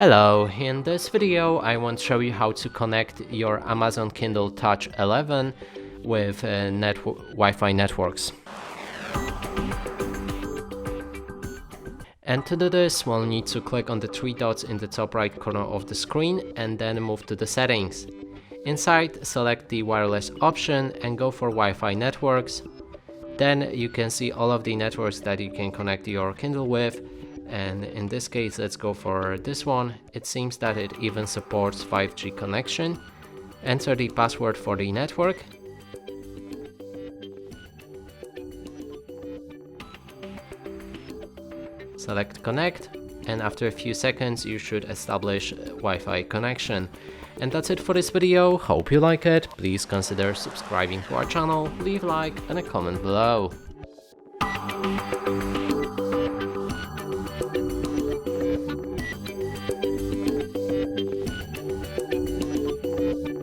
Hello, in this video I want to show you how to connect your Amazon Kindle Touch 11 with Wi-Fi networks. And to do this, we'll need to click on the three dots in the top right corner of the screen and then move to the settings. Inside, select the wireless option and go for Wi-Fi networks. Then you can see all of the networks that you can connect your Kindle with. And in this case, let's go for this one. It seems that it even supports 5G connection. Enter the password for the network. Select connect, and after a few seconds you should establish Wi-Fi connection. And that's it for this video. Hope you like it. Please consider subscribing to our channel, leave a like and a comment below.